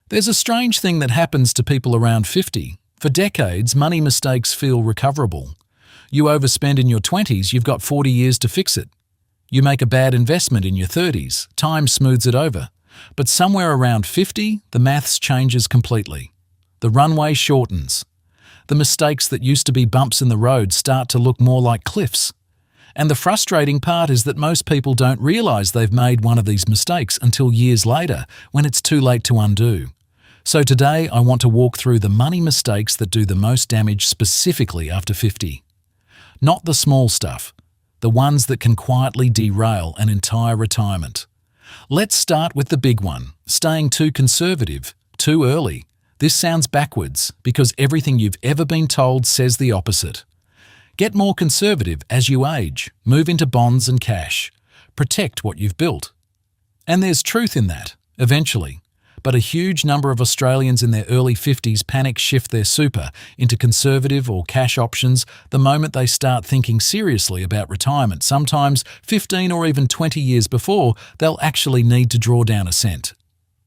There's a strange thing that happens to people around 50. For decades, money mistakes feel recoverable. You overspend in your 20s, you've got 40 years to fix it. You make a bad investment in your 30s, time smooths it over. But somewhere around 50, the maths changes completely. The runway shortens. The mistakes that used to be bumps in the road start to look more like cliffs. And the frustrating part is that most people don't realize they've made one of these mistakes until years later, when it's too late to undo. So today, I want to walk through the money mistakes that do the most damage specifically after 50. Not the small stuff, the ones that can quietly derail an entire retirement. Let's start with the big one, staying too conservative, too early. This sounds backwards because everything you've ever been told says the opposite. Get more conservative as you age, move into bonds and cash. Protect what you've built. And there's truth in that, eventually. But a huge number of Australians in their early 50s panic shift their super into conservative or cash options the moment they start thinking seriously about retirement, sometimes 15 or even 20 years before they'll actually need to draw down a cent.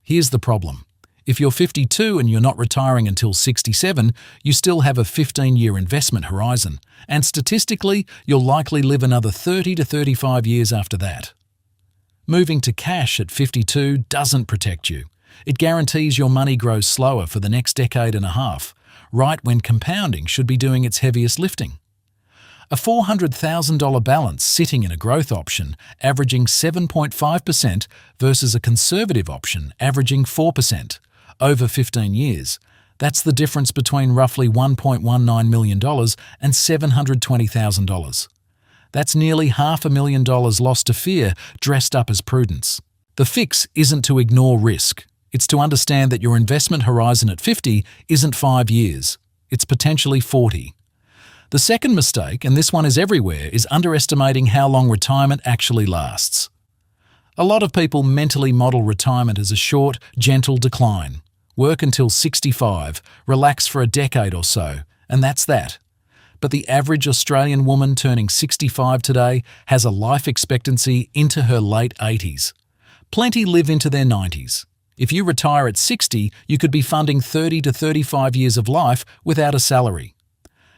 Here's the problem. If you're 52 and you're not retiring until 67, you still have a 15-year investment horizon, and statistically, you'll likely live another 30 to 35 years after that. Moving to cash at 52 doesn't protect you. It guarantees your money grows slower for the next decade and a half, right when compounding should be doing its heaviest lifting. A $400,000 balance sitting in a growth option averaging 7.5% versus a conservative option averaging 4% over 15 years. That's the difference between roughly $1.19 million and $720,000. That's nearly $500,000 lost to fear dressed up as prudence. The fix isn't to ignore risk. It's to understand that your investment horizon at 50 isn't 5 years. It's potentially 40. The second mistake, and this one is everywhere, is underestimating how long retirement actually lasts. A lot of people mentally model retirement as a short, gentle decline. Work until 65, relax for a decade or so, and that's that. But the average Australian woman turning 65 today has a life expectancy into her late 80s. Plenty live into their 90s. If you retire at 60, you could be funding 30 to 35 years of life without a salary.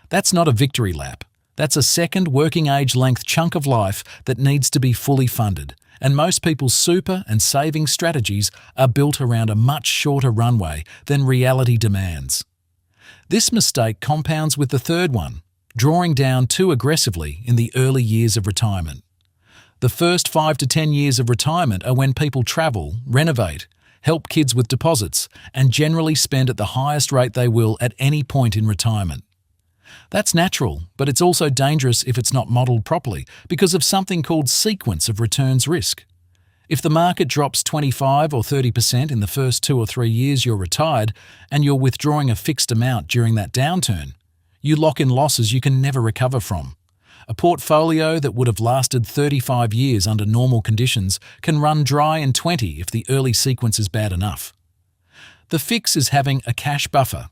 That's not a victory lap. That's a second working age length chunk of life that needs to be fully funded. And most people's super and saving strategies are built around a much shorter runway than reality demands. This mistake compounds with the third one, drawing down too aggressively in the early years of retirement. The first 5 to 10 years of retirement are when people travel, renovate, help kids with deposits, and generally spend at the highest rate they will at any point in retirement. That's natural, but it's also dangerous if it's not modeled properly because of something called sequence of returns risk. If the market drops 25 or 30% in the first 2 or 3 years you're retired and you're withdrawing a fixed amount during that downturn, you lock in losses you can never recover from. A portfolio that would have lasted 35 years under normal conditions can run dry in 20 if the early sequence is bad enough. The fix is having a cash buffer,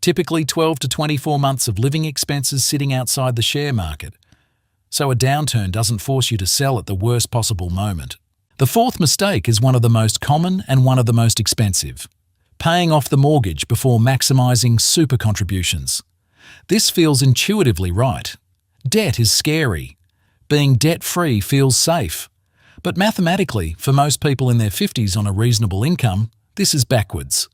typically 12 to 24 months of living expenses sitting outside the share market, so a downturn doesn't force you to sell at the worst possible moment. The fourth mistake is one of the most common and one of the most expensive: paying off the mortgage before maximizing super contributions. This feels intuitively right. Debt is scary. Being debt-free feels safe. But mathematically, for most people in their 50s on a reasonable income, this is backwards.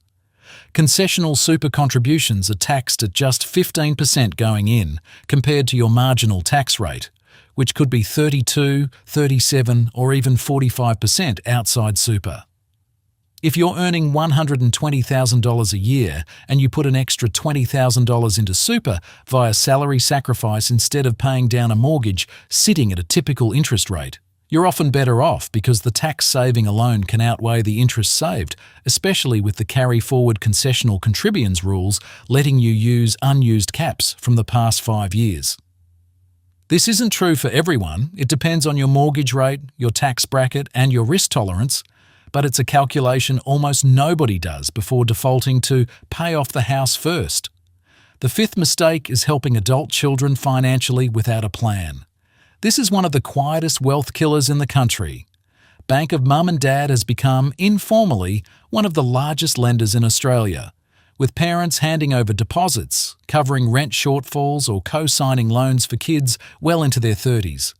Concessional super contributions are taxed at just 15% going in, compared to your marginal tax rate, which could be 32, 37, or even 45% outside super. If you're earning $120,000 a year and you put an extra $20,000 into super via salary sacrifice instead of paying down a mortgage sitting at a typical interest rate, you're often better off because the tax saving alone can outweigh the interest saved, especially with the carry-forward concessional contributions rules letting you use unused caps from the past 5 years. This isn't true for everyone. It depends on your mortgage rate, your tax bracket, and your risk tolerance, but it's a calculation almost nobody does before defaulting to pay off the house first. The fifth mistake is helping adult children financially without a plan. This is one of the quietest wealth killers in the country. Bank of Mum and Dad has become, informally, one of the largest lenders in Australia, with parents handing over deposits, covering rent shortfalls or co-signing loans for kids well into their 30s.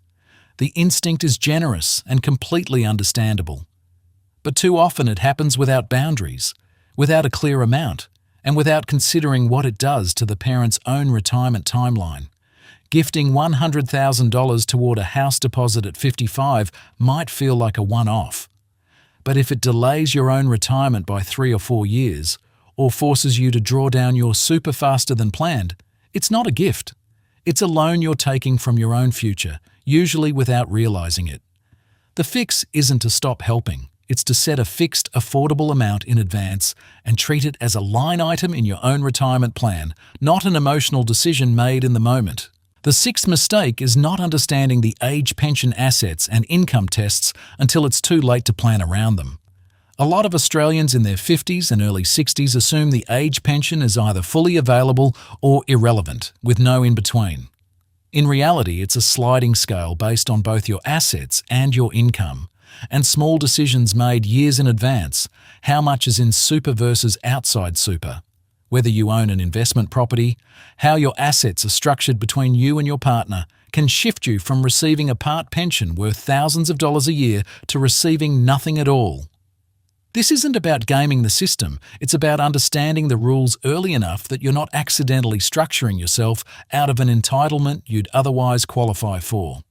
The instinct is generous and completely understandable. But too often it happens without boundaries, without a clear amount, and without considering what it does to the parent's own retirement timeline. Gifting $100,000 toward a house deposit at 55 might feel like a one-off. But if it delays your own retirement by 3 or 4 years, or forces you to draw down your super faster than planned, it's not a gift. It's a loan you're taking from your own future, usually without realizing it. The fix isn't to stop helping. It's to set a fixed, affordable amount in advance and treat it as a line item in your own retirement plan, not an emotional decision made in the moment. The sixth mistake is not understanding the age pension assets and income tests until it's too late to plan around them. A lot of Australians in their 50s and early 60s assume the age pension is either fully available or irrelevant, with no in-between. In reality, it's a sliding scale based on both your assets and your income, and small decisions made years in advance, how much is in super versus outside super, whether you own an investment property, how your assets are structured between you and your partner, can shift you from receiving a part pension worth thousands of dollars a year to receiving nothing at all. This isn't about gaming the system, it's about understanding the rules early enough that you're not accidentally structuring yourself out of an entitlement you'd otherwise qualify for.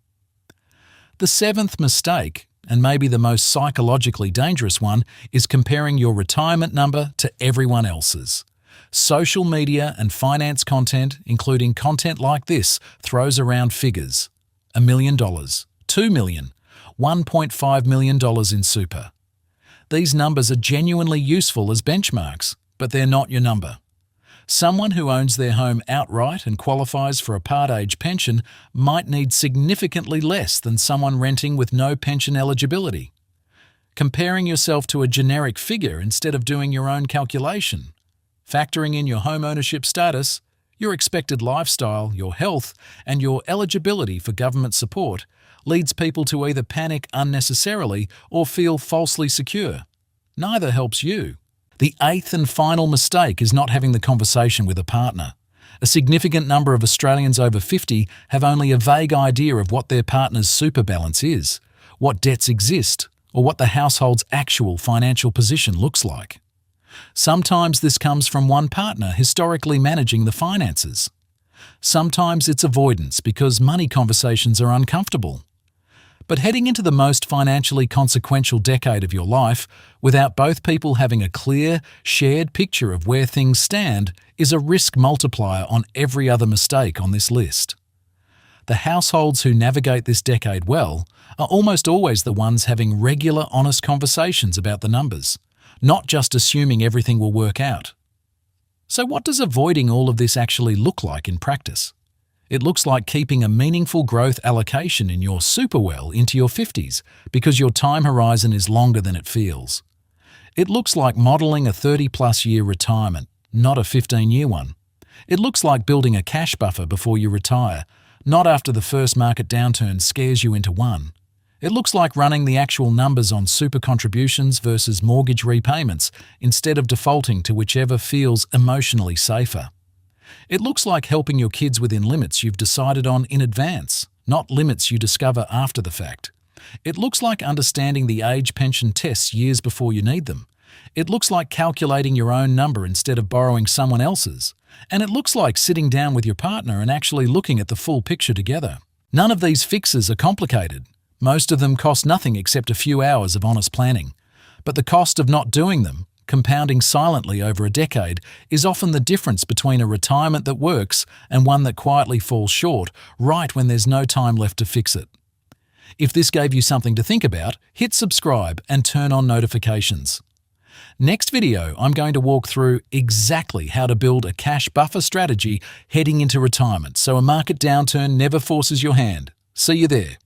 The seventh mistake, and maybe the most psychologically dangerous one, is comparing your retirement number to everyone else's. Social media and finance content, including content like this, throws around figures. $1 million, $2 million, $1.5 million in super. These numbers are genuinely useful as benchmarks, but they're not your number. Someone who owns their home outright and qualifies for a part-age pension might need significantly less than someone renting with no pension eligibility. Comparing yourself to a generic figure instead of doing your own calculation, factoring in your home ownership status, your expected lifestyle, your health, and your eligibility for government support, leads people to either panic unnecessarily or feel falsely secure. Neither helps you. The eighth and final mistake is not having the conversation with a partner. A significant number of Australians over 50 have only a vague idea of what their partner's super balance is, what debts exist, or what the household's actual financial position looks like. Sometimes this comes from one partner historically managing the finances. Sometimes it's avoidance because money conversations are uncomfortable. But heading into the most financially consequential decade of your life without both people having a clear, shared picture of where things stand is a risk multiplier on every other mistake on this list. The households who navigate this decade well are almost always the ones having regular, honest conversations about the numbers, not just assuming everything will work out. So what does avoiding all of this actually look like in practice? It looks like keeping a meaningful growth allocation in your super well into your 50s because your time horizon is longer than it feels. It looks like modelling a 30-plus year retirement, not a 15-year one. It looks like building a cash buffer before you retire, not after the first market downturn scares you into one. It looks like running the actual numbers on super contributions versus mortgage repayments instead of defaulting to whichever feels emotionally safer. It looks like helping your kids within limits you've decided on in advance, not limits you discover after the fact. It looks like understanding the age pension tests years before you need them. It looks like calculating your own number instead of borrowing someone else's. And it looks like sitting down with your partner and actually looking at the full picture together. None of these fixes are complicated. Most of them cost nothing except a few hours of honest planning. But the cost of not doing them, compounding silently over a decade, is often the difference between a retirement that works and one that quietly falls short right when there's no time left to fix it. If this gave you something to think about, hit subscribe and turn on notifications. Next video, I'm going to walk through exactly how to build a cash buffer strategy heading into retirement so a market downturn never forces your hand. See you there.